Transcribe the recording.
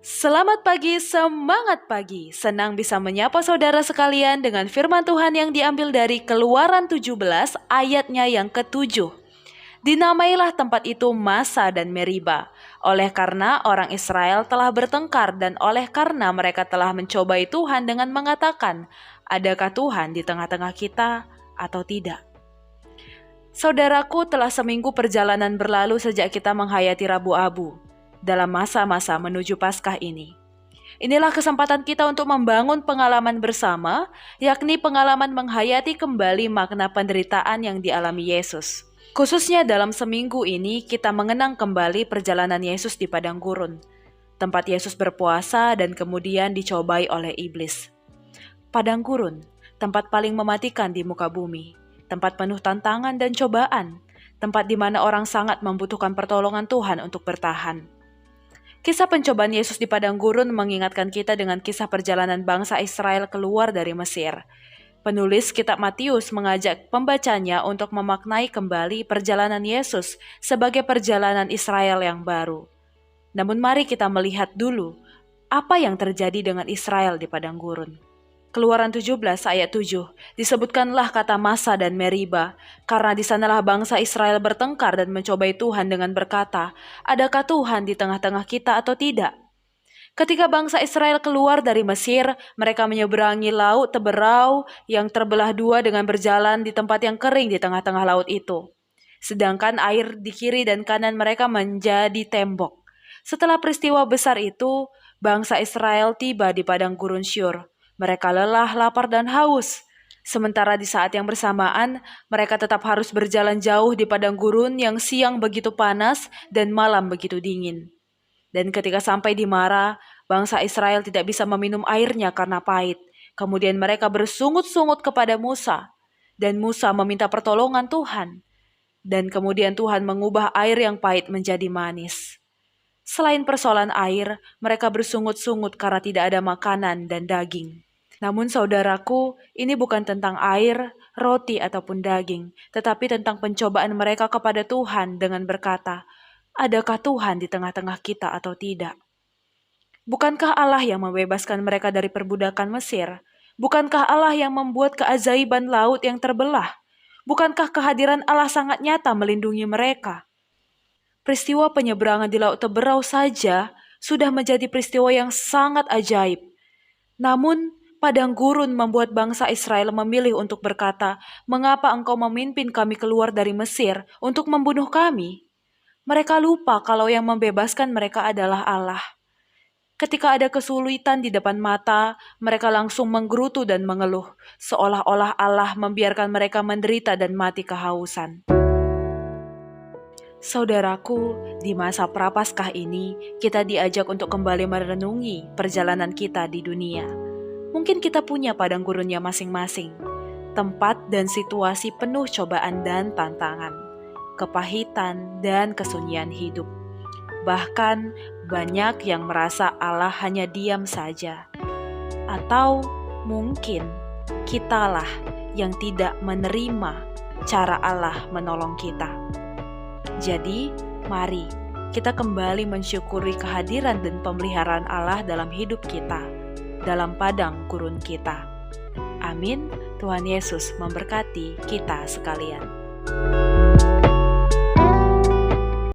Selamat pagi, semangat pagi. Senang bisa menyapa saudara sekalian dengan firman Tuhan yang diambil dari Keluaran 17 ayatnya yang ke-7. Dinamailah tempat itu Masa dan Meriba, oleh karena orang Israel telah bertengkar dan oleh karena mereka telah mencobai Tuhan dengan mengatakan, adakah Tuhan di tengah-tengah kita atau tidak? Saudaraku, telah seminggu perjalanan berlalu sejak kita menghayati Rabu Abu dalam masa-masa menuju Paskah ini. Inilah kesempatan kita untuk membangun pengalaman bersama, yakni pengalaman menghayati kembali makna penderitaan yang dialami Yesus. Khususnya dalam seminggu ini kita mengenang kembali perjalanan Yesus di padang gurun, tempat Yesus berpuasa dan kemudian dicobai oleh iblis. Padang gurun, tempat paling mematikan di muka bumi, tempat penuh tantangan dan cobaan, tempat di mana orang sangat membutuhkan pertolongan Tuhan untuk bertahan. Kisah pencobaan Yesus di padang gurun mengingatkan kita dengan kisah perjalanan bangsa Israel keluar dari Mesir. Penulis kitab Matius mengajak pembacanya untuk memaknai kembali perjalanan Yesus sebagai perjalanan Israel yang baru. Namun mari kita melihat dulu apa yang terjadi dengan Israel di padang gurun. Keluaran 17 ayat 7 disebutkanlah kata Masa dan Meriba, karena di sanalah bangsa Israel bertengkar dan mencobai Tuhan dengan berkata, adakah Tuhan di tengah-tengah kita atau tidak? Ketika bangsa Israel keluar dari Mesir, mereka menyeberangi laut Teberau yang terbelah dua dengan berjalan di tempat yang kering di tengah-tengah laut itu. Sedangkan air di kiri dan kanan mereka menjadi tembok. Setelah peristiwa besar itu, bangsa Israel tiba di padang gurun Syur. Mereka lelah, lapar, dan haus. Sementara di saat yang bersamaan, mereka tetap harus berjalan jauh di padang gurun yang siang begitu panas dan malam begitu dingin. Dan ketika sampai di Mara, bangsa Israel tidak bisa meminum airnya karena pahit. Kemudian mereka bersungut-sungut kepada Musa, dan Musa meminta pertolongan Tuhan. Dan kemudian Tuhan mengubah air yang pahit menjadi manis. Selain persoalan air, mereka bersungut-sungut karena tidak ada makanan dan daging. Namun saudaraku, ini bukan tentang air, roti ataupun daging, tetapi tentang pencobaan mereka kepada Tuhan dengan berkata, adakah Tuhan di tengah-tengah kita atau tidak? Bukankah Allah yang membebaskan mereka dari perbudakan Mesir? Bukankah Allah yang membuat keajaiban laut yang terbelah? Bukankah kehadiran Allah sangat nyata melindungi mereka? Peristiwa penyeberangan di Laut Teberau saja sudah menjadi peristiwa yang sangat ajaib. Namun, padang gurun membuat bangsa Israel memilih untuk berkata, mengapa engkau memimpin kami keluar dari Mesir untuk membunuh kami? Mereka lupa kalau yang membebaskan mereka adalah Allah. Ketika ada kesulitan di depan mata, mereka langsung menggerutu dan mengeluh, seolah-olah Allah membiarkan mereka menderita dan mati kehausan. Saudaraku, di masa Prapaskah ini, kita diajak untuk kembali merenungi perjalanan kita di dunia. Mungkin kita punya padang gurunnya masing-masing, tempat dan situasi penuh cobaan dan tantangan, kepahitan dan kesunyian hidup. Bahkan banyak yang merasa Allah hanya diam saja. Atau mungkin kitalah yang tidak menerima cara Allah menolong kita. Jadi, mari kita kembali mensyukuri kehadiran dan pemeliharaan Allah dalam hidup kita, dalam padang gurun kita. Amin. Tuhan Yesus memberkati kita sekalian.